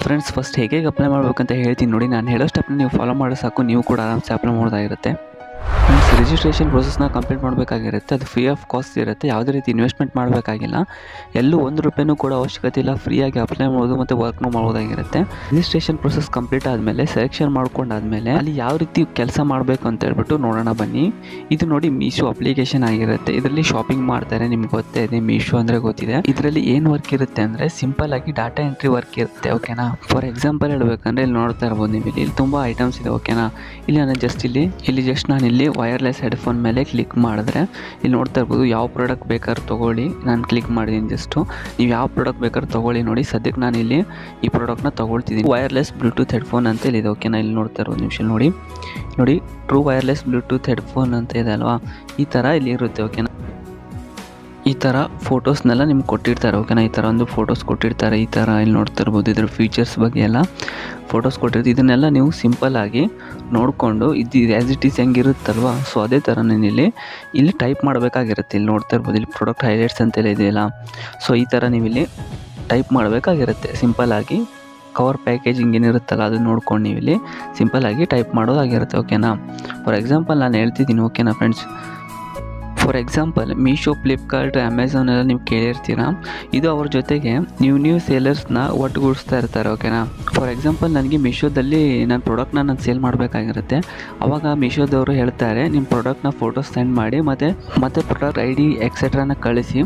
Friends first ಹೇಗೆ apply ಮಾಡಬೇಕಂತ ಹೇಳ್ತೀನಿ ನೋಡಿ. ನಾನು ಹೇಳೋ ಸ್ಟೆಪ್ನ ನೀವು ಫಾಲೋ ಮಾಡಿ ಸಾಕು, ನೀವು ಕೂಡ ಆರಾಮ್ಸೆ ಅಪ್ಲೈ ಮಾಡೋದಾಗಿರುತ್ತೆ. ಫ್ರೆಂಡ್ಸ್ ರಿಜಿಸ್ಟ್ರೇಷನ್ ಪ್ರೊಸೆಸ್ನ ಕಂಪ್ಲೀಟ್ ಮಾಡಬೇಕಾಗಿರುತ್ತೆ. ಅದು ಫ್ರೀ ಆಫ್ ಕಾಸ್ಟ್ ಇರುತ್ತೆ. ಯಾವುದೇ ರೀತಿ ಇನ್ವೆಸ್ಟ್ಮೆಂಟ್ ಮಾಡಬೇಕಾಗಿಲ್ಲ. ಎಲ್ಲೂ ₹1 ಕೂಡ ಅವಶ್ಯಕತೆ ಇಲ್ಲ. ಫ್ರೀಯಾಗಿ ಅಪ್ಲೈ ಮಾಡೋದು ಮತ್ತು ವರ್ಕ್ನ ಮಾಡೋದಾಗಿರುತ್ತೆ. ರಿಜಿಸ್ಟ್ರೇಷನ್ ಪ್ರೊಸೆಸ್ ಕಂಪ್ಲೀಟ್ ಆದಮೇಲೆ ಸೆಲೆಕ್ಷನ್ ಮಾಡ್ಕೊಂಡಾದ್ಮೇಲೆ ಅಲ್ಲಿ ಯಾವ ರೀತಿ ಕೆಲಸ ಮಾಡಬೇಕು ಅಂತ ಹೇಳ್ಬಿಟ್ಟು ನೋಡೋಣ ಬನ್ನಿ. ಇದು ನೋಡಿ ಮೀಶೋ ಅಪ್ಲಿಕೇಶನ್ ಆಗಿರುತ್ತೆ. ಇದರಲ್ಲಿ ಶಾಪಿಂಗ್ ಮಾಡ್ತಾರೆ, ನಿಮ್ಗೆ ಗೊತ್ತೇ ಇದೆ ಮೀಶೋ ಅಂದರೆ ಗೊತ್ತಿದೆ. ಇದರಲ್ಲಿ ಏನು ವರ್ಕ್ ಇರುತ್ತೆ ಅಂದರೆ ಸಿಂಪಲ್ ಆಗಿ ಡಾಟಾ ಎಂಟ್ರಿ ವರ್ಕ್ ಇರುತ್ತೆ. ಓಕೆನಾ, ಫಾರ್ ಎಕ್ಸಾಂಪಲ್ ಹೇಳ್ಬೇಕಂದ್ರೆ ಇಲ್ಲಿ ನೋಡ್ತಾ ಇರ್ಬೋದು ನೀವು, ಇಲ್ಲಿ ತುಂಬ ಐಟಮ್ಸ್ ಇದೆ. ಓಕೆನಾ, ಇಲ್ಲಿ ನಾನು ಜಸ್ಟ್ ನಾನು ಇಲ್ಲಿ ವೈರ್ಲೆಸ್ ಹೆಡ್ಫೋನ್ ಮೇಲೆ ಕ್ಲಿಕ್ ಮಾಡಿದ್ರೆ ಇಲ್ಲಿ ನೋಡ್ತಾ ಇರ್ಬೋದು ಯಾವ ಪ್ರಾಡಕ್ಟ್ ಬೇಕಾದ್ರೂ ತೊಗೊಳ್ಳಿ. ನಾನು ಕ್ಲಿಕ್ ಮಾಡಿದ್ದೀನಿ ಜಸ್ಟು. ನೀವು ಯಾವ ಪ್ರಾಡಕ್ಟ್ ಬೇಕಾದ್ರೂ ತೊಗೊಳ್ಳಿ. ನೋಡಿ ಸದ್ಯಕ್ಕೆ ನಾನು ಇಲ್ಲಿ ಈ ಪ್ರಾಡಕ್ಟ್ನ ತೊಗೊಳ್ತಿದ್ದೀನಿ. ವೈರ್ಲೆಸ್ ಬ್ಲೂಟೂತ್ ಹೆಡ್ಫೋನ್ ಅಂತ ಇದೆ. ಓಕೆನಾ, ಇಲ್ಲಿ ನೋಡ್ತಾ ಇರ್ಬೋದು ನಿಮಿಷ ನೋಡಿ ಟ್ರೂ ವೈರ್ಲೆಸ್ ಬ್ಲೂಟೂತ್ ಹೆಡ್ಫೋನ್ ಅಂತ ಇದೆ ಅಲ್ವಾ, ಈ ಥರ ಇಲ್ಲಿ ಇರುತ್ತೆ. ಓಕೆನಾ, ಈ ಥರ ಫೋಟೋಸ್ನೆಲ್ಲ ನಿಮ್ಗೆ ಕೊಟ್ಟಿರ್ತಾರೆ. ಓಕೆನಾ, ಈ ಥರ ಒಂದು ಫೋಟೋಸ್ ಕೊಟ್ಟಿರ್ತಾರೆ. ಈ ಥರ ಇಲ್ಲಿ ನೋಡ್ತಾ ಇರ್ಬೋದು ಇದ್ರ ಫೀಚರ್ಸ್ ಬಗ್ಗೆ ಎಲ್ಲ ಫೋಟೋಸ್ ಕೊಟ್ಟಿರ್ತೀವಿ. ಇದನ್ನೆಲ್ಲ ನೀವು ಸಿಂಪಲ್ಲಾಗಿ ನೋಡಿಕೊಂಡು ಇದು ಆ್ಯಸ್ ಇಟ್ ಈಸ್ ಹೆಂಗಿರುತ್ತಲ್ವ, ಸೊ ಅದೇ ಥರ ಇಲ್ಲಿ ಟೈಪ್ ಮಾಡಬೇಕಾಗಿರುತ್ತೆ. ಇಲ್ಲಿ ನೋಡ್ತಾ ಇರ್ಬೋದು ಇಲ್ಲಿ ಪ್ರಾಡಕ್ಟ್ ಹೈಲೈಟ್ಸ್ ಅಂತೆಲ್ಲ ಇದೆಯಲ್ಲ, ಸೊ ಈ ಥರ ನೀವು ಇಲ್ಲಿ ಟೈಪ್ ಮಾಡಬೇಕಾಗಿರುತ್ತೆ. ಸಿಂಪಲ್ಲಾಗಿ ಕವರ್ ಪ್ಯಾಕೇಜಿಂಗ್ ಏನಿರುತ್ತಲ್ಲ ಅದನ್ನ ನೋಡ್ಕೊಂಡು ನೀವು ಇಲ್ಲಿ ಸಿಂಪಲ್ಲಾಗಿ ಟೈಪ್ ಮಾಡೋದಾಗಿರುತ್ತೆ. ಓಕೆನಾ, ಫಾರ್ ಎಕ್ಸಾಂಪಲ್ ನಾನು ಹೇಳ್ತಿದ್ದೀನಿ. ಓಕೆನಾ friends, for example Meesho, Flipkart, Amazon ಎಲ್ಲ ನೀವು ಕೇಳಿರ್ತೀರ. ಇದು ಅವ್ರ ಜೊತೆಗೆ ನ್ಯೂ ಸೇಲರ್ಸ್ನ ಒಟ್ಟುಗೂಡಿಸ್ತಾ ಇರ್ತಾರೆ. ಓಕೆನಾ, ಫಾರ್ ಎಕ್ಸಾಂಪಲ್ ನನಗೆ ಮೀಶೋದಲ್ಲಿ ನನ್ನ ಪ್ರಾಡಕ್ಟ್ನ ನಾನು ಸೇಲ್ ಮಾಡಬೇಕಾಗಿರುತ್ತೆ. ಆವಾಗ ಮೀಶೋದವರು ಹೇಳ್ತಾರೆ ನಿಮ್ಮ ಪ್ರಾಡಕ್ಟ್ನ ಫೋಟೋಸ್ ಸೆಂಡ್ ಮಾಡಿ ಮತ್ತು ಪ್ರಾಡಕ್ಟ್ ID ಎಕ್ಸೆಟ್ರಾನ ಕಳಿಸಿ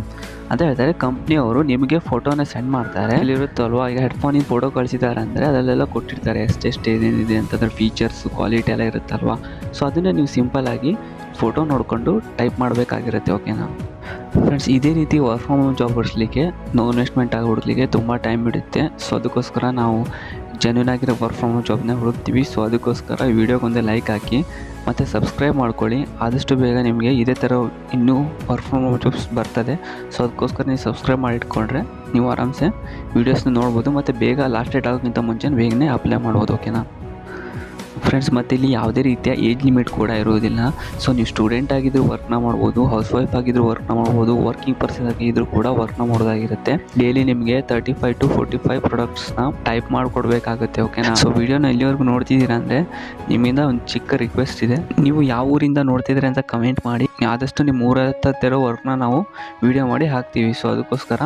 ಅಂತ ಹೇಳ್ತಾರೆ. ಕಂಪ್ನಿಯವರು ನಿಮಗೆ ಫೋಟೋನ ಸೆಂಡ್ ಮಾಡ್ತಾರೆ. ಇಲ್ಲಿರುತ್ತಲ್ವ, ಈಗ ಹೆಡ್ಫೋನಿಗೆ ಫೋಟೋ ಕಳಿಸಿದ್ದಾರೆ ಅಂದರೆ ಅದರಲ್ಲೆಲ್ಲ ಕೊಟ್ಟಿರ್ತಾರೆ ಎಷ್ಟೆಷ್ಟು ಏನೇನಿದೆ ಅಂತ, ಅದರ ಫೀಚರ್ಸ್ ಕ್ವಾಲಿಟಿ ಎಲ್ಲ ಇರುತ್ತಲ್ವ. ಸೊ ಅದನ್ನು ನೀವು ಸಿಂಪಲ್ಲಾಗಿ ಫೋಟೋ ನೋಡಿಕೊಂಡು ಟೈಪ್ ಮಾಡಬೇಕಾಗಿರುತ್ತೆ. ಓಕೆನಾ ಫ್ರೆಂಡ್ಸ್, ಇದೇ ರೀತಿ ವರ್ಕ್ ಫ್ರಮ್ ಹೋಮ್ ಜಾಬ್ ಹುಡುಕ್ಲಿಕ್ಕೆ ನೋ ಇನ್ವೆಸ್ಟ್ಮೆಂಟ್ ಆಗಿ ಹುಡುಕ್ಲಿಕ್ಕೆ ತುಂಬ ಟೈಮ್ ಹಿಡಿಯುತ್ತೆ. ಸೊ ಅದಕ್ಕೋಸ್ಕರ ನಾವು ಜೆನ್ಯೂನ್ ಆಗಿರೋ ವರ್ಕ್ ಫ್ರಮ್ ಹೋಮ್ ಜಾಬ್ನ ಹುಡುಕ್ತೀವಿ. ಸೊ ಅದಕ್ಕೋಸ್ಕರ ವಿಡಿಯೋಗೊಂದು ಲೈಕ್ ಹಾಕಿ ಮತ್ತು ಸಬ್ಸ್ಕ್ರೈಬ್ ಮಾಡ್ಕೊಳ್ಳಿ. ಆದಷ್ಟು ಬೇಗ ನಿಮಗೆ ಇದೇ ಥರ ಇನ್ನೂ ವರ್ಕ್ ಫ್ರಮ್ ಹೋಮ್ ಜಾಬ್ಸ್ ಬರ್ತದೆ. ಸೊ ಅದಕ್ಕೋಸ್ಕರ ನೀವು ಸಬ್ಸ್ಕ್ರೈಬ್ ಮಾಡಿ ಇಟ್ಕೊಂಡ್ರೆ ನೀವು ಆರಾಮ್ಸೆ ವೀಡಿಯೋಸ್ನ ನೋಡ್ಬೋದು ಮತ್ತು ಬೇಗ ಲಾಸ್ಟ್ ಡೇಟ್ ಆಗೋಕ್ಕಿಂತ ಮುಂಚೆ ಬೇಗನೆ ಅಪ್ಲೈ ಮಾಡ್ಬೋದು. ಓಕೆನಾ ಫ್ರೆಂಡ್ಸ್, ಮತ್ತು ಇಲ್ಲಿ ಯಾವುದೇ ರೀತಿಯ ಏಜ್ ಲಿಮಿಟ್ ಕೂಡ ಇರೋದಿಲ್ಲ. ಸೊ ನೀವು ಸ್ಟೂಡೆಂಟ್ ಆಗಿದ್ದರೂ ವರ್ಕ್ನ ಮಾಡ್ಬೋದು, ಹೌಸ್ ವೈಫ್ ಆಗಿದ್ದರೂ ವರ್ಕ್ನ ಮಾಡ್ಬೋದು, ವರ್ಕಿಂಗ್ ಪರ್ಸನ್ ಆಗಿದ್ದರೂ ಕೂಡ ವರ್ಕ್ನ ಮಾಡೋದಾಗಿರುತ್ತೆ. ಡೈಲಿ ನಿಮಗೆ 35 to 45 ಪ್ರಾಡಕ್ಟ್ಸ್ನ ಟೈಪ್ ಮಾಡಿಕೊಡ್ಬೇಕಾಗುತ್ತೆ. ಓಕೆನಾ, ಸೊ ವೀಡಿಯೋನ ಇಲ್ಲಿವರೆಗೂ ನೋಡ್ತಿದ್ದೀರಾ ಅಂದರೆ ನಿಮ್ಮಿಂದ ಒಂದು ಚಿಕ್ಕ ರಿಕ್ವೆಸ್ಟ್ ಇದೆ, ನೀವು ಯಾವ ಊರಿಂದ ನೋಡ್ತಿದ್ದೀರಿ ಅಂತ ಕಮೆಂಟ್ ಮಾಡಿ. ಆದಷ್ಟು ನಿಮ್ಮ ಊರತ್ತಿರೋ ವರ್ಕ್ನ ನಾವು ವೀಡಿಯೋ ಮಾಡಿ ಹಾಕ್ತೀವಿ. ಸೊ ಅದಕ್ಕೋಸ್ಕರ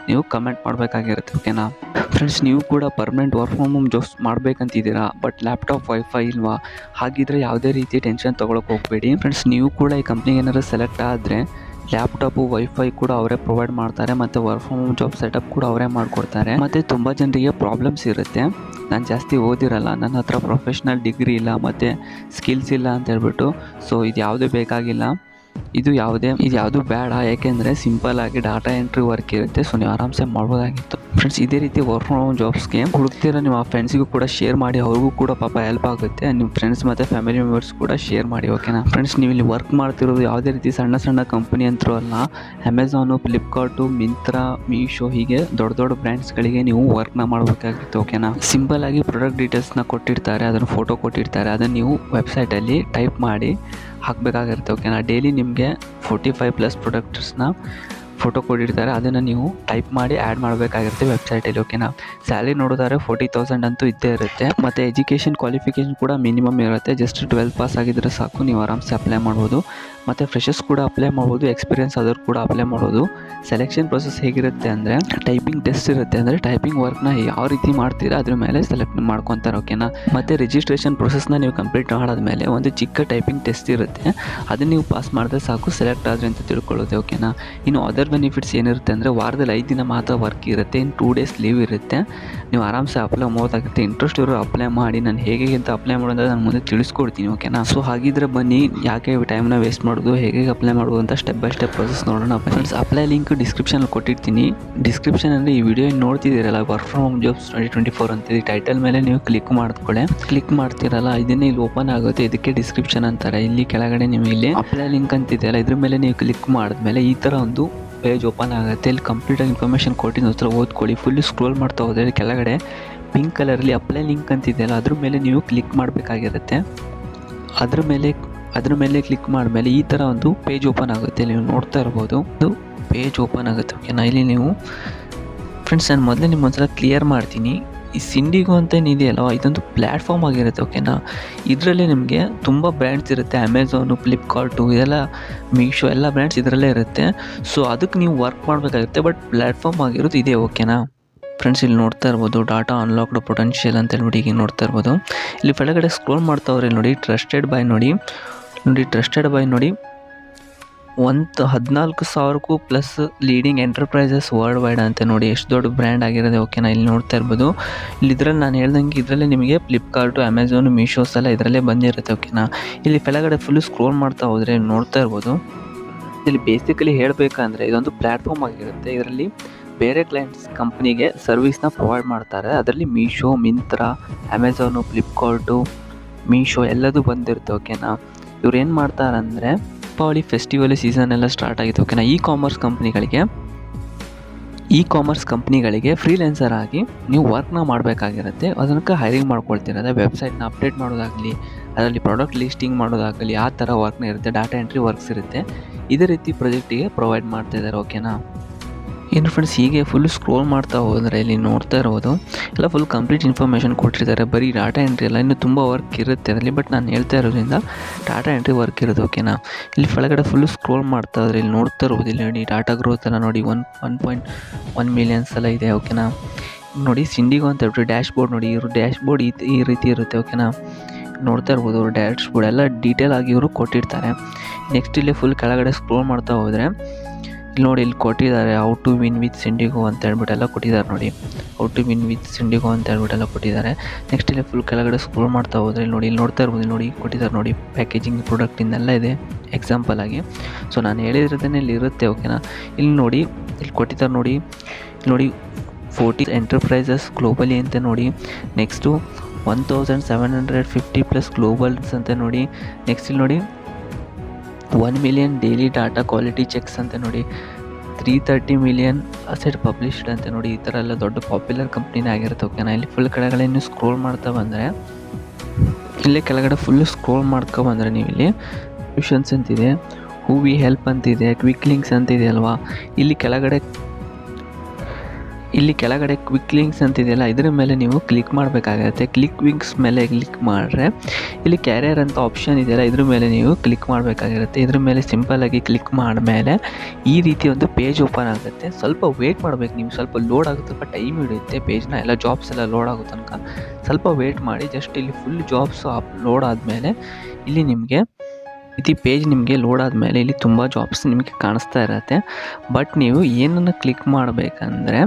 ನೀವು ಕಮೆಂಟ್ ಮಾಡಬೇಕಾಗಿರುತ್ತೆ. ಓಕೆನಾ ಫ್ರೆಂಡ್ಸ್, ನೀವು ಕೂಡ permanent work from home jobs ಮಾಡಬೇಕಂತಿದ್ದೀರಾ, ಬಟ್ ಲ್ಯಾಪ್ಟಾಪ್ ವೈಫೈ ಇಲ್ವಾ? ಹಾಗಿದ್ರೆ ಯಾವುದೇ ರೀತಿ ಟೆನ್ಷನ್ ತೊಗೊಳಕ್ಕೆ ಹೋಗಬೇಡಿ. ಫ್ರೆಂಡ್ಸ್, ನೀವು ಕೂಡ ಈ ಕಂಪ್ನಿಗೆ ಏನಾದರೂ ಸೆಲೆಕ್ಟ್ ಆದರೆ ಲ್ಯಾಪ್ಟಾಪು ವೈಫೈ ಕೂಡ ಅವರೇ ಪ್ರೊವೈಡ್ ಮಾಡ್ತಾರೆ ಮತ್ತು work from home job setup ಕೂಡ ಅವರೇ ಮಾಡಿಕೊಡ್ತಾರೆ. ಮತ್ತು ತುಂಬ ಜನರಿಗೆ ಪ್ರಾಬ್ಲಮ್ಸ್ ಇರುತ್ತೆ, ನಾನು ಜಾಸ್ತಿ ಓದಿರಲ್ಲ, ನನ್ನ ಹತ್ರ ಪ್ರೊಫೆಷ್ನಲ್ ಡಿಗ್ರಿ ಇಲ್ಲ ಮತ್ತು ಸ್ಕಿಲ್ಸ್ ಇಲ್ಲ ಅಂತ ಹೇಳ್ಬಿಟ್ಟು. ಸೊ ಇದು ಯಾವುದೂ ಬೇಕಾಗಿಲ್ಲ, ಇದು ಯಾವುದು ಬೇಡ. ಯಾಕೆಂದರೆ ಸಿಂಪಲ್ಲಾಗಿ ಡಾಟಾ ಎಂಟ್ರಿ ವರ್ಕ್ ಇರುತ್ತೆ. ಸೊ ನೀವು ಆರಾಮ್ಸೆ ಮಾಡ್ಬೋದಾಗಿತ್ತು. ಫ್ರೆಂಡ್ಸ್, ಇದೇ ರೀತಿ ವರ್ಕ್ ಫ್ರಮ್ ಹೋಮ್ ಜಾಬ್ಸ್ಗೆ ಹುಡುಕ್ತಿರೋ ನಿಮ್ಮ ಫ್ರೆಂಡ್ಸಿಗೂ ಕೂಡ ಶೇರ್ ಮಾಡಿ, ಅವ್ರಿಗೂ ಕೂಡ ಪಾಪ ಹೆಲ್ಪ್ ಆಗುತ್ತೆ. ನಿಮ್ಮ ಫ್ರೆಂಡ್ಸ್ ಮತ್ತು ಫ್ಯಾಮಿಲಿ ಮೆಂಬರ್ಸ್ ಕೂಡ ಶೇರ್ ಮಾಡಿ. ಓಕೆನಾ ಫ್ರೆಂಡ್ಸ್, ನೀವು ಇಲ್ಲಿ ವರ್ಕ್ ಮಾಡ್ತಿರೋದು ಯಾವುದೇ ರೀತಿ ಸಣ್ಣ ಕಂಪನಿ ಅಂತರೂ ಅಲ್ಲ. ಅಮೆಝಾನು, ಫ್ಲಿಪ್ಕಾರ್ಟು, ಮಿಂತ್ರಾ, ಮೀಶೋ ಹೀಗೆ ದೊಡ್ಡ ಬ್ರ್ಯಾಂಡ್ಸ್ಗಳಿಗೆ ನೀವು ವರ್ಕ್ನ ಮಾಡಬೇಕಾಗಿತ್ತು. ಓಕೆನಾ, ಸಿಂಪಲ್ಲಾಗಿ ಪ್ರಾಡಕ್ಟ್ ಡೀಟೇಲ್ಸ್ನ ಕೊಟ್ಟಿರ್ತಾರೆ, ಅದನ್ನು ಫೋಟೋ ಕೊಟ್ಟಿರ್ತಾರೆ, ಅದನ್ನು ನೀವು ವೆಬ್ಸೈಟಲ್ಲಿ ಟೈಪ್ ಮಾಡಿ ಹಾಕಬೇಕಾಗಿರುತ್ತೆ. ಓಕೆನಾ, ಡೈಲಿ ನಿಮಗೆ 45+ ಪ್ರಾಡಕ್ಟ್ಸ್ನ ಫೋಟೋ ಕೊಟ್ಟಿರ್ತಾರೆ, ಅದನ್ನು ನೀವು ಟೈಪ್ ಮಾಡಿ ಆ್ಯಡ್ ಮಾಡಬೇಕಾಗಿರುತ್ತೆ ವೆಬ್ಸೈಟಲ್ಲಿ. ಓಕೆನಾ, ಸ್ಯಾಲ್ರಿ ನೋಡಿದ್ರೆ 40,000 ಅಂತೂ ಇದ್ದೇ ಇರುತ್ತೆ. ಮತ್ತು ಎಜುಕೇಷನ್ ಕ್ವಾಲಿಫಿಕೇಷನ್ ಕೂಡ ಮಿನಿಮಮ್ ಇರುತ್ತೆ. ಜಸ್ಟ್ 12 ಪಾಸ್ ಆಗಿದ್ದರೆ ಸಾಕು, ನೀವು ಆರಾಮ್ಸೆ ಅಪ್ಲೈ ಮಾಡ್ಬೋದು. ಮತ್ತು ಫ್ರೆಶರ್ಸ್ ಕೂಡ ಅಪ್ಲೈ ಮಾಡ್ಬೋದು, ಎಕ್ಸ್ಪೀರಿಯನ್ಸ್ ಆದವ್ರು ಕೂಡ ಅಪ್ಲೈ ಮಾಡ್ಬೋದು. ಸೆಲೆಕ್ಷನ್ ಪ್ರೊಸೆಸ್ ಹೇಗಿರುತ್ತೆ ಅಂದರೆ ಟೈಪಿಂಗ್ ಟೆಸ್ಟ್ ಇರುತ್ತೆ. ಅಂದರೆ ಟೈಪಿಂಗ್ ವರ್ಕ್ನ ಯಾವ ರೀತಿ ಮಾಡ್ತೀರಾ ಅದ್ರ ಮೇಲೆ ಸೆಲೆಕ್ಟ್ ಮಾಡ್ಕೊತಾರೆ. ಓಕೆನಾ, ಮತ್ತು ರಿಜಿಸ್ಟ್ರೇಷನ್ ಪ್ರೊಸೆಸ್ನ ನೀವು ಕಂಪ್ಲೀಟ್ ಮಾಡಾದ್ಮೇಲೆ ಒಂದು ಚಿಕ್ಕ ಟೈಪಿಂಗ್ ಟೆಸ್ಟ್ ಇರುತ್ತೆ, ಅದನ್ನು ನೀವು ಪಾಸ್ ಮಾಡಿದ್ರೆ ಸಾಕು, ಸೆಲೆಕ್ಟ್ ಆದರೆ ಅಂತ ತಿಳ್ಕೊಳ್ಳೋದು. ಓಕೆನಾ, ಇನ್ನು ಅದರ್ ಬೆನಿಫಿಟ್ಸ್ ಏನಿರುತ್ತೆ ಅಂದರೆ ವಾರದಲ್ಲಿ 5 ದಿನ ಮಾತ್ರ ವರ್ಕ್ ಇರುತ್ತೆ, ಇನ್ನು 2 ಡೇಸ್ ಲೀವ್ ಇರುತ್ತೆ. ನೀವು ಆರಾಮ್ಸೆ ಅಪ್ಲೈ ಮಾಡೋದಾಗುತ್ತೆ. ಇಂಟ್ರೆಸ್ಟ್ ಇರೋರು ಅಪ್ಲೈ ಮಾಡಿ. ನಾನು ಹೇಗೆ ಅಂತ ಅಪ್ಲೈ ಮಾಡೋದು ನಾನು ಮುಂದೆ ತಿಳಿಸ್ಕೊಡ್ತೀನಿ. ಓಕೆನಾ, ಸೊ ಹಾಗಿದ್ರೆ ಬನ್ನಿ, ಯಾಕೆ ಟೈಮ್ನ ವೇಸ್ಟ್ ಮಾಡೋದು, ಹೇಗೆ ಅಪ್ಲೈ ಮಾಡೋದು ಅಂತ ಸ್ಟೆಪ್ ಬೈ ಸ್ಟೆಪ್ ಪ್ರೊಸೆಸ್ ನೋಡೋಣ. ಫ್ರೆಂಡ್ಸ್, ಅಪ್ಲೈ ಲಿಂಕ್ ಡಿಸ್ಕ್ರಿಪ್ಷನಲ್ಲಿ ಕೊಟ್ಟಿರ್ತೀನಿ. ಡಿಸ್ಕ್ರಿಪ್ಷನ್ ಅಂದರೆ ಈ ವಿಡಿಯೋ ನೋಡ್ತಿದ್ದೀರಲ್ಲ, ವರ್ಕ್ ಫ್ರಮ್ ಹೋಮ್ ಜಾಬ್ಸ್ 2024 ಅಂತಿದೆ, ಟೈಟಲ್ ಮೇಲೆ ನೀವು ಕ್ಲಿಕ್ ಮಾಡ್ತಿರಲ್ಲ, ಇದನ್ನೇ ಇಲ್ಲಿ ಓಪನ್ ಆಗುತ್ತೆ. ಇದಕ್ಕೆ ಡಿಸ್ಕ್ರಿಪ್ಷನ್ ಅಂತಾರೆ. ಇಲ್ಲಿ ಕೆಳಗಡೆ ನಿಮಗೆ ಇಲ್ಲಿ ಅಪ್ಲೈ ಲಿಂಕ್ ಅಂತಿದೆಯಲ್ಲ, ಇದ್ರ ಮೇಲೆ ನೀವು ಕ್ಲಿಕ್ ಮಾಡಿದ್ಮೇಲೆ ಈ ಥರ ಒಂದು ಪೇಜ್ ಓಪನ್ ಆಗುತ್ತೆ. ಇಲ್ಲಿ ಕಂಪ್ಲೀಟಾಗಿ ಇನ್ಫಾರ್ಮೇಷನ್ ಕೊಟ್ಟಿದ್ದು ಹತ್ರ ಓದ್ಕೊಳ್ಳಿ. ಫುಲ್ ಸ್ಕ್ರೋಲ್ ಮಾಡ್ತಾ ಹೋದರೆ ಕೆಳಗಡೆ ಪಿಂಕ್ ಕಲರಲ್ಲಿ ಅಪ್ಲೈ ಲಿಂಕ್ ಅಂತಿದೆಯಲ್ಲ, ಅದ್ರ ಮೇಲೆ ನೀವು ಕ್ಲಿಕ್ ಮಾಡಬೇಕಾಗಿರುತ್ತೆ. ಅದ್ರ ಮೇಲೆ ಕ್ಲಿಕ್ ಮಾಡಿದ್ಮೇಲೆ ಈ ಥರ ಒಂದು ಪೇಜ್ ಓಪನ್ ಆಗುತ್ತೆ. ನೀವು ನೋಡ್ತಾ ಇರ್ಬೋದು, ಇದು ಪೇಜ್ ಓಪನ್ ಆಗುತ್ತೆ. ಓಕೆನಾ, ಇಲ್ಲಿ ನೀವು ಫ್ರೆಂಡ್ಸ್, ನಾನು ಮೊದಲೇ ನಿಮ್ಮ ಒಂದ್ಸಲ ಕ್ಲಿಯರ್ ಮಾಡ್ತೀನಿ. ಈ ಸಿಂಡಿಗೋ ಅಂತ ಏನಿದೆಯಲ್ವ ಇದೊಂದು ಪ್ಲ್ಯಾಟ್ಫಾರ್ಮ್ ಆಗಿರುತ್ತೆ, ಓಕೆನಾ. ಇದರಲ್ಲಿ ನಿಮಗೆ ತುಂಬ ಬ್ರ್ಯಾಂಡ್ಸ್ ಇರುತ್ತೆ, ಅಮೆಝಾನು, ಫ್ಲಿಪ್ಕಾರ್ಟು ಇದೆಲ್ಲ, ಮೀಶೋ ಎಲ್ಲ ಬ್ರ್ಯಾಂಡ್ಸ್ ಇದರಲ್ಲೇ ಇರುತ್ತೆ. ಸೊ ಅದಕ್ಕೆ ನೀವು ವರ್ಕ್ ಮಾಡಬೇಕಾಗುತ್ತೆ, ಬಟ್ ಪ್ಲ್ಯಾಟ್ಫಾರ್ಮ್ ಆಗಿರೋದು ಇದೆ, ಓಕೆನಾ. ಫ್ರೆಂಡ್ಸ್ ಇಲ್ಲಿ ನೋಡ್ತಾ ಇರ್ಬೋದು ಡಾಟಾ ಅನ್ಲಾಕ್ಡ್ ಪೊಟೆನ್ಷಿಯಲ್ ಅಂತ ಹೇಳ್ಬಿಟ್ಟು ಈಗ ನೋಡ್ತಾ ಇರ್ಬೋದು. ಇಲ್ಲಿ ಕೆಳಗಡೆ ಸ್ಕ್ರೋಲ್ ಮಾಡ್ತಾವ್ರೆ ನೋಡಿ, ಟ್ರಸ್ಟೆಡ್ ಬೈ ನೋಡಿ, ಟ್ರಸ್ಟೆಡ್ ಬೈ ನೋಡಿ, 14,000ಕ್ಕೂ plus leading enterprises worldwide ಅಂತ ನೋಡಿ, ಎಷ್ಟು ದೊಡ್ಡ ಬ್ರ್ಯಾಂಡ್ ಆಗಿರೋದೆ, ಓಕೆನಾ. ಇಲ್ಲಿ ನೋಡ್ತಾ ಇರ್ಬೋದು. ಇಲ್ಲಿ ಇದರಲ್ಲಿ ನಾನು ಹೇಳ್ದಂಗೆ ಇದರಲ್ಲೇ ನಿಮಗೆ ಫ್ಲಿಪ್ಕಾರ್ಟು, ಅಮೆಝಾನು, ಮೀಶೋಸ್ ಎಲ್ಲ ಇದರಲ್ಲೇ ಬಂದಿರುತ್ತೆ, ಓಕೆನಾ. ಇಲ್ಲಿ ಕೆಳಗಡೆ ಫುಲ್ಲು ಸ್ಕ್ರೋಲ್ ಮಾಡ್ತಾ ಹೋದರೆ ನೋಡ್ತಾ ಇರ್ಬೋದು. ಇಲ್ಲಿ ಬೇಸಿಕಲಿ ಹೇಳಬೇಕಂದ್ರೆ ಇದೊಂದು ಪ್ಲ್ಯಾಟ್ಫಾರ್ಮ್ ಆಗಿರುತ್ತೆ. ಇದರಲ್ಲಿ ಬೇರೆ ಕ್ಲೈಂಟ್ಸ್ ಕಂಪ್ನಿಗೆ ಸರ್ವಿಸ್ನ ಪ್ರೊವೈಡ್ ಮಾಡ್ತಾರೆ. ಅದರಲ್ಲಿ ಮೀಶೋ, ಮಿಂತ್ರಾ, ಅಮೆಝಾನು, ಫ್ಲಿಪ್ಕಾರ್ಟು, ಮೀಶೋ ಎಲ್ಲದೂ ಬಂದಿರುತ್ತೆ, ಓಕೆನಾ. ಇವ್ರು ಏನು ಮಾಡ್ತಾರಂದರೆ ದೀಪಾವಳಿ ಫೆಸ್ಟಿವಲ್ ಸೀಸನ್ ಎಲ್ಲ ಸ್ಟಾರ್ಟ್ ಆಗಿತ್ತು, ಓಕೆನಾ. ಇ ಕಾಮರ್ಸ್ ಕಂಪ್ನಿಗಳಿಗೆ ಫ್ರೀಲ್ಯಾನ್ಸರ್ ಆಗಿ ನೀವು ವರ್ಕ್ನ ಮಾಡಬೇಕಾಗಿರುತ್ತೆ. ಅದಕ್ಕೆ ಹೈರಿಂಗ್ ಮಾಡ್ಕೊಳ್ತಿರೋದು, ವೆಬ್ಸೈಟ್ನ ಅಪ್ಡೇಟ್ ಮಾಡೋದಾಗಲಿ, ಅದರಲ್ಲಿ ಪ್ರಾಡಕ್ಟ್ ಲಿಸ್ಟಿಂಗ್ ಮಾಡೋದಾಗಲಿ, ಆ ಥರ ವರ್ಕ್ನ ಇರುತ್ತೆ. ಡಾಟಾ ಎಂಟ್ರಿ ವರ್ಕ್ಸ್ ಇರುತ್ತೆ. ಇದೇ ರೀತಿ ಪ್ರಾಜೆಕ್ಟಿಗೆ ಪ್ರೊವೈಡ್ ಮಾಡ್ತಾಯಿದ್ದಾರೆ, ಓಕೆನಾ. ಏನು ಫ್ರೆಂಡ್ಸ್, ಹೀಗೆ ಫುಲ್ ಸ್ಕ್ರೋಲ್ ಮಾಡ್ತಾ ಹೋದರೆ ಇಲ್ಲಿ ನೋಡ್ತಾ ಇರ್ಬೋದು ಎಲ್ಲ ಫುಲ್ ಕಂಪ್ಲೀಟ್ ಇನ್ಫಾರ್ಮೇಷನ್ ಕೊಟ್ಟಿರ್ತಾರೆ. ಬರೀ ಡಾಟಾ ಎಂಟ್ರಿ ಎಲ್ಲ, ಇನ್ನೂ ತುಂಬ ವರ್ಕ್ ಇರುತ್ತೆ ಅದರಲ್ಲಿ, ಬಟ್ ನಾನು ಹೇಳ್ತಾ ಇರೋದ್ರಿಂದ ಡಾಟಾ ಎಂಟ್ರಿ ವರ್ಕ್ ಇರೋದು, ಓಕೆನಾ. ಇಲ್ಲಿ ಕೆಳಗಡೆ ಫುಲ್ ಸ್ಕ್ರೋಲ್ ಮಾಡ್ತಾ ಇದ್ರೆ ಇಲ್ಲಿ ನೋಡ್ತಾ ಇರ್ಬೋದು, ಇಲ್ಲಿ ನೋಡಿ ಡಾಟಾ ಗ್ರೋತ್ ಎಲ್ಲ ನೋಡಿ 1.1 ಮಿಲಿಯನ್ಸ್ ಎಲ್ಲ ಇದೆ, ಓಕೆನಾ. ನೋಡಿ ಸಿಂಡಿಗೋ ಅಂತ ಹೇಳ್ಬಿಟ್ಟು ಡ್ಯಾಶ್ ಬೋರ್ಡ್ ನೋಡಿ, ಇವರು ಡ್ಯಾಶ್ ಬೋರ್ಡ್ ಈ ರೀತಿ ಇರುತ್ತೆ, ಓಕೆನಾ. ನೋಡ್ತಾ ಇರ್ಬೋದು ಅವರು ಡ್ಯಾಶ್ ಬೋರ್ಡ್ ಎಲ್ಲ ಡೀಟೇಲ್ ಆಗಿ ಇವರು ಕೊಟ್ಟಿರ್ತಾರೆ. ನೆಕ್ಸ್ಟ್ ಇಲ್ಲಿ ಫುಲ್ ಕೆಳಗಡೆ ಸ್ಕ್ರೋಲ್ ಮಾಡ್ತಾ ಹೋದರೆ ಇಲ್ಲಿ ನೋಡಿ, ಇಲ್ಲಿ ಕೊಟ್ಟಿದ್ದಾರೆ ಹೌ ಟು ವಿನ್ ವಿತ್ ಸಿಂಡಿಗೋ ಅಂತ ಹೇಳ್ಬಿಟ್ಟು ಎಲ್ಲ ಕೊಟ್ಟಿದ್ದಾರೆ ನೋಡಿ, ಹೌ ಟು ವಿನ್ ವಿತ್ ಸಿಂಡಿಗೋ ಅಂತ ಹೇಳ್ಬಿಟ್ಟೆಲ್ಲ ಕೊಟ್ಟಿದ್ದಾರೆ. ನೆಕ್ಸ್ಟ್ ಇಲ್ಲಿ ಫುಲ್ ಕೆಳಗಡೆ ಸ್ಕ್ರೋಲ್ ಮಾಡ್ತಾ ಹೋದರೆ ಇಲ್ಲಿ ನೋಡಿ, ಇಲ್ಲಿ ನೋಡ್ತಾ ಇರ್ಬೋದು, ಇಲ್ಲಿ ನೋಡಿ ಕೊಟ್ಟಿದ್ದಾರೆ ನೋಡಿ, ಪ್ಯಾಕೇಜಿಂಗ್ ಪ್ರಾಡಕ್ಟ್ ಇನ್ನೆಲ್ಲ ಇದೆ ಎಕ್ಸಾಂಪಲ್ ಆಗಿ. ಸೊ ನಾನು ಹೇಳಿರೋದೇ ಇಲ್ಲಿ ಇರುತ್ತೆ, ಓಕೆನಾ. ಇಲ್ಲಿ ನೋಡಿ, ಇಲ್ಲಿ ಕೊಟ್ಟಿದ್ದಾರೆ ನೋಡಿ, ಇಲ್ಲಿ ನೋಡಿ 40 ಎಂಟರ್ಪ್ರೈಸಸ್ ಗ್ಲೋಬಲಿ ಅಂತ ನೋಡಿ. ನೆಕ್ಸ್ಟು 1,750 ಪ್ಲಸ್ ಗ್ಲೋಬಲ್ಸ್ ಅಂತ ನೋಡಿ. ನೆಕ್ಸ್ಟ್ ಇಲ್ಲಿ ನೋಡಿ 1 million daily data quality cheques ಅಂತ ನೋಡಿ, 330 ಮಿಲಿಯನ್ ಅಸೆಟ್ ಪಬ್ಲಿಷ್ಡ್ ಅಂತ ನೋಡಿ. ಈ ಥರ ಎಲ್ಲ ದೊಡ್ಡ ಪಾಪ್ಯುಲರ್ ಕಂಪ್ನಿನೇ ಆಗಿರುತ್ತೆ, ಓಕೆನಾ. ಇಲ್ಲಿ ಫುಲ್ ಕೆಳಗಡೆ ನೀವು ಸ್ಕ್ರೋಲ್ ಮಾಡ್ತಾ ಬಂದರೆ, ಇಲ್ಲೇ ಕೆಳಗಡೆ ಫುಲ್ಲು ಸ್ಕ್ರೋಲ್ ಮಾಡ್ಕೊ ಬಂದರೆ ನೀವು ಇಲ್ಲಿ ಸೊಲ್ಯೂಷನ್ಸ್ ಅಂತಿದೆ, ಹೂ ವಿ ಹೆಲ್ಪ್ ಅಂತಿದೆ, ಕ್ವಿಕ್ ಲಿಂಕ್ಸ್ ಅಂತಿದೆ ಅಲ್ವಾ. ಇಲ್ಲಿ ಕೆಳಗಡೆ ಕ್ವಿಕ್ ಲಿಂಕ್ಸ್ ಅಂತಿದೆಯಲ್ಲ, ಇದ್ರ ಮೇಲೆ ನೀವು ಕ್ಲಿಕ್ ಮಾಡಬೇಕಾಗುತ್ತೆ. ಕ್ಲಿಕ್ ಲಿಂಕ್ಸ್ ಮೇಲೆ ಕ್ಲಿಕ್ ಮಾಡಿದ್ರೆ ಇಲ್ಲಿ ಕ್ಯಾರಿಯರ್ ಅಂತ ಆಪ್ಷನ್ ಇದೆಯಲ್ಲ, ಇದ್ರ ಮೇಲೆ ನೀವು ಕ್ಲಿಕ್ ಮಾಡಬೇಕಾಗಿರುತ್ತೆ. ಇದ್ರ ಮೇಲೆ ಸಿಂಪಲ್ಲಾಗಿ ಕ್ಲಿಕ್ ಮಾಡಿದ್ಮೇಲೆ ಈ ರೀತಿ ಒಂದು ಪೇಜ್ ಓಪನ್ ಆಗುತ್ತೆ. ಸ್ವಲ್ಪ ವೇಟ್ ಮಾಡಬೇಕು ನೀವು, ಸ್ವಲ್ಪ ಲೋಡ್ ಆಗುತ್ತೆ, ಸ್ವಲ್ಪ ಟೈಮ್ ಹಿಡಿಯುತ್ತೆ ಪೇಜ್ನ, ಎಲ್ಲ ಜಾಬ್ಸ್ ಎಲ್ಲ ಲೋಡ್ ಆಗೋ ತನಕ ಸ್ವಲ್ಪ ವೇಟ್ ಮಾಡಿ. ಜಸ್ಟ್ ಇಲ್ಲಿ ಫುಲ್ ಜಾಬ್ಸ್ ಲೋಡ್ ಆದಮೇಲೆ ಇಲ್ಲಿ ನಿಮಗೆ ಪೇಜ್ ನಿಮಗೆ ಲೋಡ್ ಆದಮೇಲೆ ಇಲ್ಲಿ ತುಂಬ ಜಾಬ್ಸ್ ನಿಮಗೆ ಕಾಣಿಸ್ತಾ ಇರುತ್ತೆ. ಬಟ್ ನೀವು ಏನನ್ನು ಕ್ಲಿಕ್ ಮಾಡಬೇಕಂದ್ರೆ,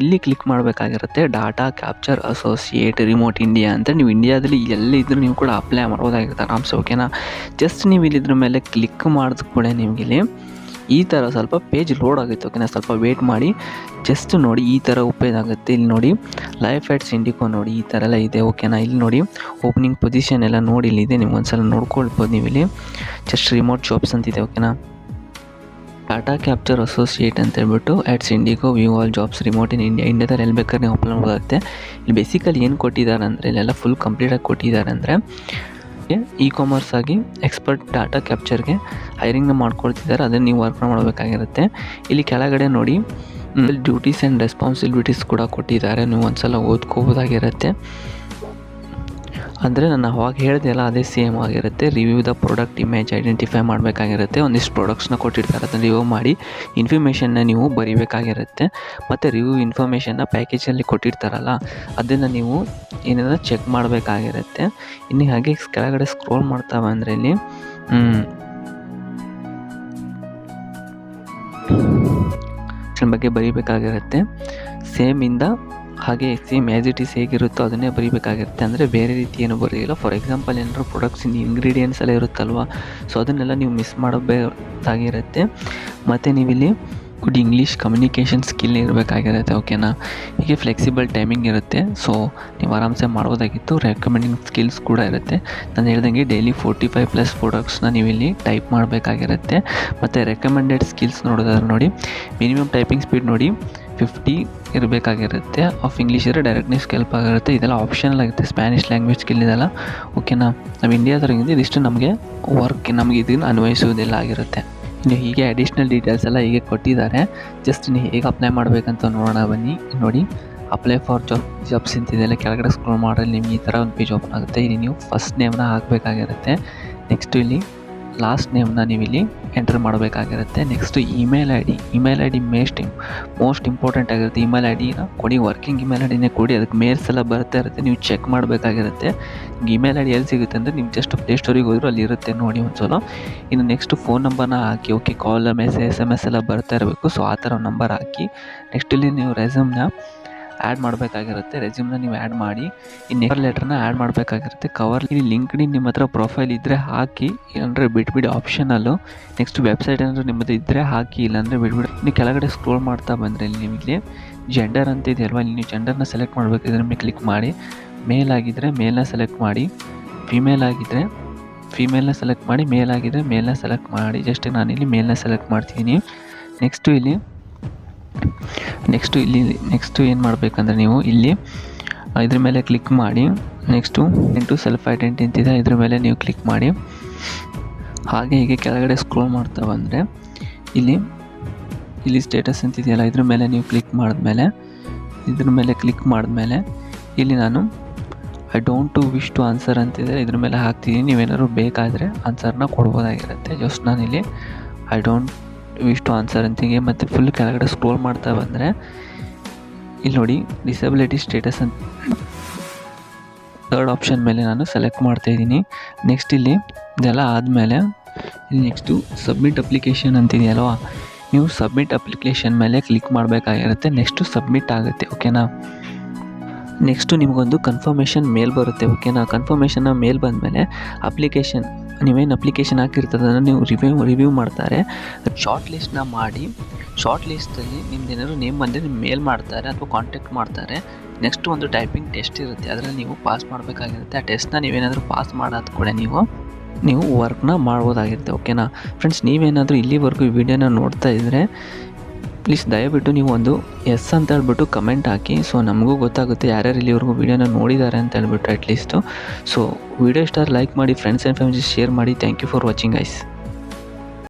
ಇಲ್ಲಿ ಕ್ಲಿಕ್ ಮಾಡಬೇಕಾಗಿರುತ್ತೆ data capture associate remote India ಅಂತ. ನೀವು ಇಂಡಿಯಾದಲ್ಲಿ ಎಲ್ಲಿದ್ದರೂ ನೀವು ಕೂಡ ಅಪ್ಲೈ ಮಾಡ್ಬೋದಾಗಿರುತ್ತೆ ಆರಾಮ್ಸೆ, ಓಕೆನಾ. ಜಸ್ಟ್ ನೀವು ಇಲ್ಲಿದ್ರ ಮೇಲೆ ಕ್ಲಿಕ್ ಮಾಡಿದ ಕೂಡ ನಿಮಗಿಲ್ಲಿ ಈ ಥರ ಸ್ವಲ್ಪ ಪೇಜ್ ಲೋಡ್ ಆಗುತ್ತೆ, ಓಕೆನಾ. ಸ್ವಲ್ಪ ವೇಟ್ ಮಾಡಿ, ಜಸ್ಟ್ ನೋಡಿ ಈ ಥರ ಓಪನ್ ಆಗುತ್ತೆ. ಇಲ್ಲಿ ನೋಡಿ ಲೈಫ್ ಎಟ್ ಸಿಂಡಿಗೋ ನೋಡಿ, ಈ ಥರ ಎಲ್ಲ ಇದೆ, ಓಕೆನಾ. ಇಲ್ಲಿ ನೋಡಿ ಓಪನಿಂಗ್ ಪೊಸಿಷನ್ ಎಲ್ಲ ನೋಡಿ ಇಲ್ಲಿದೆ, ನೀವು ಒಂದ್ಸಲ ನೋಡ್ಕೊಳ್ಬೋದು. ನೀವು ಇಲ್ಲಿ ಜಸ್ಟ್ ರಿಮೋಟ್ ಜಾಬ್ಸ್ ಅಂತಿದೆ, ಓಕೆನಾ. ಡಾಟಾ ಕ್ಯಾಪ್ಚರ್ ಅಸೋಸಿಯೇಟ್ ಅಂತ ಹೇಳ್ಬಿಟ್ಟು at Syndigo view all jobs remote in ಇಂಡಿಯಾದಲ್ಲಿ ಎಲ್ಲಿ ಬೇಕಾದ್ರೆ ನೀವು ಅಪ್ಲೈ ಮಾಡೋದಾಗುತ್ತೆ. ಇಲ್ಲಿ ಬೇಸಿಕಲಿ ಏನು ಕೊಟ್ಟಿದ್ದಾರೆ ಅಂದರೆ, ಇಲ್ಲೆಲ್ಲ ಫುಲ್ ಕಂಪ್ಲೀಟಾಗಿ ಕೊಟ್ಟಿದ್ದಾರೆ ಅಂದರೆ, ಇ ಕಾಮರ್ಸ್ ಆಗಿ ಎಕ್ಸ್ಪರ್ಟ್ ಡಾಟಾ ಕ್ಯಾಪ್ಚರ್ಗೆ ಹೈರಿಂಗ್ನ ಮಾಡ್ಕೊಳ್ತಿದ್ದಾರೆ, ಅದನ್ನು ನೀವು ವರ್ಕ್ ಮಾಡಬೇಕಾಗಿರುತ್ತೆ. ಇಲ್ಲಿ ಕೆಳಗಡೆ ನೋಡಿ ಡ್ಯೂಟೀಸ್ ಆ್ಯಂಡ್ ರೆಸ್ಪಾನ್ಸಿಬಿಲಿಟೀಸ್ ಕೂಡ ಕೊಟ್ಟಿದ್ದಾರೆ, ನೀವು ಒಂದ್ಸಲ ಓದ್ಕೋಬೋದಾಗಿರುತ್ತೆ. ಅಂದರೆ ನಾನು ಅವಾಗ ಹೇಳಿದೆಯಲ್ಲ ಅದೇ ಸೇಮ್ ಆಗಿರುತ್ತೆ. Review the product image identify ಮಾಡಬೇಕಾಗಿರುತ್ತೆ. ಒಂದಿಷ್ಟು ಪ್ರಾಡಕ್ಟ್ಸ್ನ ಕೊಟ್ಟಿರ್ತಾರೆ, ಅದನ್ನು ರಿವ್ಯೂ ಮಾಡಿ ಇನ್ಫಾರ್ಮೇಷನ್ನ ನೀವು ಬರೀಬೇಕಾಗಿರುತ್ತೆ. ಮತ್ತು ರಿವ್ಯೂ ಇನ್ಫಾರ್ಮೇಷನ್ನ ಪ್ಯಾಕೇಜಲ್ಲಿ ಕೊಟ್ಟಿರ್ತಾರಲ್ಲ ಅದನ್ನು ನೀವು ಏನಾದರೂ ಚೆಕ್ ಮಾಡಬೇಕಾಗಿರುತ್ತೆ. ಇನ್ನು ಹಾಗೆ ಕೆಳಗಡೆ ಸ್ಕ್ರೋಲ್ ಮಾಡ್ತಾ ಬಂದರೆ ಇಲ್ಲಿ ಬಗ್ಗೆ ಬರೀಬೇಕಾಗಿರುತ್ತೆ. ಸೇಮಿಂದ ಹಾಗೆ ಸೇಮ್ ಆ್ಯಸ್ ಇಟ್ ಈಸ್ ಹೇಗಿರುತ್ತೋ ಅದನ್ನೇ ಬರೀಬೇಕಾಗಿರುತ್ತೆ. ಅಂದರೆ ಬೇರೆ ರೀತಿ ಏನು ಬರೆಯೋಲ್ಲ. ಫಾರ್ ಎಕ್ಸಾಂಪಲ್ ಏನಾದ್ರು ಪ್ರಾಡಕ್ಟ್ಸಿನ ಇಂಗ್ರೀಡಿಯೆಂಟ್ಸ್ ಎಲ್ಲ ಇರುತ್ತಲ್ವ, ಸೊ ಅದನ್ನೆಲ್ಲ ನೀವು ಮಿಸ್ ಮಾಡಬೇಕಾಗಿರುತ್ತೆ. ಮತ್ತು ನೀವಿಲ್ಲಿ ಗುಡ್ ಇಂಗ್ಲೀಷ್ ಕಮ್ಯುನಿಕೇಷನ್ ಸ್ಕಿಲ್ ಇರಬೇಕಾಗಿರುತ್ತೆ, ಓಕೆನಾ. ಹೀಗೆ ಫ್ಲೆಕ್ಸಿಬಲ್ ಟೈಮಿಂಗ್ ಇರುತ್ತೆ, ಸೊ ನೀವು ಆರಾಮ್ಸೆ ಮಾಡ್ಬೋದಾಗಿತ್ತು. ರೆಕಮೆಂಡಿಂಗ್ ಸ್ಕಿಲ್ಸ್ ಕೂಡ ಇರುತ್ತೆ. ನಾನು ಹೇಳ್ದಂಗೆ ಡೈಲಿ 45+ ಪ್ರಾಡಕ್ಟ್ಸ್ನ ನೀವು ಇಲ್ಲಿ ಟೈಪ್ ಮಾಡಬೇಕಾಗಿರುತ್ತೆ. ಮತ್ತು ರೆಕಮೆಂಡೆಡ್ ಸ್ಕಿಲ್ಸ್ ನೋಡೋದಾದ್ರೆ ನೋಡಿ, ಮಿನಿಮಮ್ ಟೈಪಿಂಗ್ ಸ್ಪೀಡ್ ನೋಡಿ 50 ಇರಬೇಕಾಗಿರುತ್ತೆ. ಆಫ್ ಇಂಗ್ಲೀಷ್ ಇದ್ದರೆ ಡೈರೆಕ್ಟ್ನೆಸ್ ಹೆಲ್ಪ್ ಆಗಿರುತ್ತೆ. ಇದೆಲ್ಲ ಆಪ್ಷನಲ್ ಆಗುತ್ತೆ. ಸ್ಪ್ಯಾನಿಷ್ ಲ್ಯಾಂಗ್ವೇಜ್ ಸ್ಕಿಲ್ ಇದೆಲ್ಲ, ಓಕೆನಾ. ನಾವು ಇಂಡಿಯಾದ್ರಾಗಿಂದ ಇದಿಷ್ಟು ನಮಗೆ ಇದನ್ನು ಅನ್ವಯಿಸುವುದಿಲ್ಲ ಆಗಿರುತ್ತೆ. ನೀವು ಹೀಗೆ ಅಡಿಷ್ನಲ್ ಡೀಟೇಲ್ಸ್ ಎಲ್ಲ ಹೀಗೆ ಕೊಟ್ಟಿದ್ದಾರೆ. ಜಸ್ಟ್ ನೀವು ಹೇಗೆ ಅಪ್ಲೈ ಮಾಡಬೇಕಂತ ನೋಡೋಣ ಬನ್ನಿ. ನೋಡಿ, ಅಪ್ಲೈ ಫಾರ್ ಜಾಬ್ಸ್ ಅಂತಿದೆಯಲ್ಲ, ಕೆಳಗಡೆ ಸ್ಕ್ರೋಲ್ ಮಾಡಿದ್ರೆ ನಿಮ್ಗೆ ಈ ಥರ ಒಂದು ಪೇಜ್ ಓಪನ್ ಆಗುತ್ತೆ. ಇಲ್ಲಿ ನೀವು ಫಸ್ಟ್ ನೇಮ್ನ ಹಾಕಬೇಕಾಗಿರುತ್ತೆ. ನೆಕ್ಸ್ಟು ಇಲ್ಲಿ ಲಾಸ್ಟ್ ನೇಮ್ನ ನೀವು ಇಲ್ಲಿ ಎಂಟರ್ ಮಾಡಬೇಕಾಗಿರುತ್ತೆ. Next email I D most important ಆಗಿರುತ್ತೆ. ಇಮೇಲ್ ಐ ಡಿನ ಕೊಡಿ, ವರ್ಕಿಂಗ್ ಇಮೇಲ್ ಐ ಡಿನೇ ಕೊಡಿ. ಅದಕ್ಕೆ ಮೇಲ್ಸ್ ಎಲ್ಲ ಬರ್ತಾ ಇರುತ್ತೆ, ನೀವು ಚೆಕ್ ಮಾಡಬೇಕಾಗಿರುತ್ತೆ. ಇಮೇಲ್ ಐ ಡಿ ಎಲ್ಲಿ ಸಿಗುತ್ತೆ ಅಂದರೆ ನೀವು ಜಸ್ಟ್ ಪ್ಲೇಸ್ಟೋರಿಗೆ ಹೋದರೂ ಅಲ್ಲಿ ಇರುತ್ತೆ, ನೋಡಿ ಒಂದ್ಸಲ. ಇನ್ನು ನೆಕ್ಸ್ಟ್ ಫೋನ್ ನಂಬರ್ನ ಹಾಕಿ. ಓಕೆ, ಕಾಲ್, SMS ಎಲ್ಲ ಬರ್ತಾ ಇರಬೇಕು. ಸೊ ಆ ಥರ ನಂಬರ್ ಹಾಕಿ. ನೆಕ್ಸ್ಟ್ ಇಲ್ಲಿ ನೀವು ರೆಸ್ಯೂಮ್ನ ಆ್ಯಡ್ ಮಾಡಬೇಕಾಗಿರುತ್ತೆ. ರೆಸ್ಯೂಮ್ನ ನೀವು ಆ್ಯಡ್ ಮಾಡಿ. ಇನ್ನು ಕವರ್ ಲೆಟ್ರನ್ನ ಆ್ಯಡ್ ಮಾಡಬೇಕಾಗಿರುತ್ತೆ. ಕವರ್ ಇಲ್ಲಿ ಲಿಂಕ್ಡ್ಇನ್ ನಿಮ್ಮ ಹತ್ರ ಪ್ರೊಫೈಲ್ ಇದ್ದರೆ ಹಾಕಿ, ಇಲ್ಲಾಂದರೆ ಬಿಟ್ಬಿಡಿ, ಆಪ್ಷನಲ್ಲು. ನೆಕ್ಸ್ಟ್ ವೆಬ್ಸೈಟ್ ಏನಾದರೂ ನಿಮ್ಮದು ಇದ್ದರೆ ಹಾಕಿ, ಇಲ್ಲಾಂದರೆ ಬಿಟ್ಬಿಡಿ. ನೀವು ಕೆಳಗಡೆ ಸ್ಕ್ರೋಲ್ ಮಾಡ್ತಾ ಬಂದರೆ ಇಲ್ಲಿ ನಿಮಗೆ ಜೆಂಡರ್ ಅಂತ ಇದೆಯಲ್ವ, ಇಲ್ಲಿ ನೀವು ಜೆಂಡರ್ನ ಸೆಲೆಕ್ಟ್ ಮಾಡಬೇಕು. ಇದ್ರ ಮೇಲೆ ಕ್ಲಿಕ್ ಮಾಡಿ. ಮೇಲ್ ಆಗಿದ್ದರೆ ಮೇಲ್ನ ಸೆಲೆಕ್ಟ್ ಮಾಡಿ, ಫಿಮೇಲ್ ಆಗಿದ್ದರೆ ಫಿಮೇಲ್ನ ಸೆಲೆಕ್ಟ್ ಮಾಡಿ, ಮೇಲ್ ಆಗಿದ್ದರೆ ಮೇಲ್ನ ಸೆಲೆಕ್ಟ್ ಮಾಡಿ. ಜಸ್ಟ್ ನಾನಿಲ್ಲಿ ಮೇಲ್ನ ಸೆಲೆಕ್ಟ್ ಮಾಡ್ತೀನಿ. ನೆಕ್ಸ್ಟು ಏನು ಮಾಡಬೇಕಂದ್ರೆ ನೀವು ಇಲ್ಲಿ ಇದ್ರ ಮೇಲೆ ಕ್ಲಿಕ್ ಮಾಡಿ. ನೆಕ್ಸ್ಟು ಸೆಲ್ಫ್ ಐಡೆಂಟಿ ಅಂತಿದೆ, ಇದ್ರ ಮೇಲೆ ನೀವು ಕ್ಲಿಕ್ ಮಾಡಿ. ಹಾಗೆ ಹೀಗೆ ಕೆಳಗಡೆ ಸ್ಕ್ರೋಲ್ ಮಾಡ್ತಾ ಬಂದರೆ ಇಲ್ಲಿ ಸ್ಟೇಟಸ್ ಅಂತಿದೆಯಲ್ಲ, ಇದ್ರ ಮೇಲೆ ನೀವು ಕ್ಲಿಕ್ ಮಾಡಿದ್ಮೇಲೆ ಇಲ್ಲಿ ನಾನು I don't wish to answer ಅಂತಿದೆ, ಇದ್ರ ಮೇಲೆ ಹಾಕ್ತಿದ್ದೀನಿ. ನೀವೇನಾದ್ರು ಬೇಕಾದರೆ ಆನ್ಸರ್ನ ಕೊಡ್ಬೋದಾಗಿರುತ್ತೆ. ಜಸ್ಟ್ ನಾನಿಲ್ಲಿ I don't wish to answer ಅಂತಿಗೆ. ಮತ್ತು ಫುಲ್ ಕೆಳಗಡೆ ಸ್ಕ್ರೋಲ್ ಮಾಡ್ತಾ ಬಂದರೆ ಇಲ್ಲಿ ನೋಡಿ, ಡಿಸಬಿಲಿಟಿ ಸ್ಟೇಟಸ್ ಅಂತ ಥರ್ಡ್ ಆಪ್ಷನ್ ಮೇಲೆ ನಾನು ಸೆಲೆಕ್ಟ್ ಮಾಡ್ತಾಯಿದ್ದೀನಿ. ನೆಕ್ಸ್ಟ್ ಇಲ್ಲಿ ಇದೆಲ್ಲ ಆದಮೇಲೆ ಇಲ್ಲಿ ನೆಕ್ಸ್ಟು ಸಬ್ಮಿಟ್ ಅಪ್ಲಿಕೇಶನ್ ಅಂತಿದೆಯಲ್ವ, ನೀವು ಸಬ್ಮಿಟ್ ಅಪ್ಲಿಕೇಶನ್ ಮೇಲೆ ಕ್ಲಿಕ್ ಮಾಡಬೇಕಾಗಿರುತ್ತೆ. ನೆಕ್ಸ್ಟು ಸಬ್ಮಿಟ್ ಆಗುತ್ತೆ. ಓಕೆನಾ. ನೆಕ್ಸ್ಟು ನಿಮಗೊಂದು ಕನ್ಫರ್ಮೇಷನ್ ಮೇಲ್ ಬರುತ್ತೆ. ಓಕೆನಾ. ಕನ್ಫರ್ಮೇಷನ್ನ ಮೇಲ್ ಬಂದಮೇಲೆ ನೀವೇನು ಅಪ್ಲಿಕೇಶನ್ ಹಾಕಿರ್ತದನ್ನು ನೀವು ರಿವ್ಯೂ ಮಾಡ್ತಾರೆ. ಶಾರ್ಟ್ ಲಿಸ್ಟ್ನ ಮಾಡಿ, ಶಾರ್ಟ್ ಲಿಸ್ಟಲ್ಲಿ ನಿಮ್ದೇನಾದ್ರು ನೇಮ್ ಬಂದರೆ ನಿಮ್ಮ ಮೇಲ್ ಮಾಡ್ತಾರೆ ಅಥವಾ ಕಾಂಟ್ಯಾಕ್ಟ್ ಮಾಡ್ತಾರೆ. ನೆಕ್ಸ್ಟ್ ಒಂದು ಟೈಪಿಂಗ್ ಟೆಸ್ಟ್ ಇರುತ್ತೆ, ಅದರಲ್ಲಿ ನೀವು ಪಾಸ್ ಮಾಡಬೇಕಾಗಿರುತ್ತೆ. ಆ ಟೆಸ್ಟ್ನ ನೀವೇನಾದರೂ ಪಾಸ್ ಮಾಡೋದು ಕೂಡ ನೀವು ವರ್ಕ್ನ ಮಾಡ್ಬೋದಾಗಿರುತ್ತೆ. ಓಕೆನಾ ಫ್ರೆಂಡ್ಸ್, ನೀವೇನಾದರೂ ಇಲ್ಲಿವರೆಗೂ ಈ ವಿಡಿಯೋನ ನೋಡ್ತಾ ಇದ್ದರೆ ಪ್ಲೀಸ್ ದಯವಿಟ್ಟು ನೀವು ಒಂದು ಎಸ್ ಅಂತ ಹೇಳ್ಬಿಟ್ಟು ಕಮೆಂಟ್ ಹಾಕಿ. ಸೊ ನಮಗೂ ಗೊತ್ತಾಗುತ್ತೆ ಯಾರ್ಯಾರು ಇಲ್ಲಿವರೆಗೂ ವೀಡಿಯೋನ ನೋಡಿದ್ದಾರೆ ಅಂತ ಹೇಳ್ಬಿಟ್ಟು ಅಟ್ಲೀಸ್ಟು. ಸೊ ವಿಡಿಯೋ ಇಷ್ಟ ಲೈಕ್ ಮಾಡಿ, ಫ್ರೆಂಡ್ಸ್ ಆ್ಯಂಡ್ ಫ್ಯಾಮಿಲಿ ಶೇರ್ ಮಾಡಿ. Thank you for watching guys.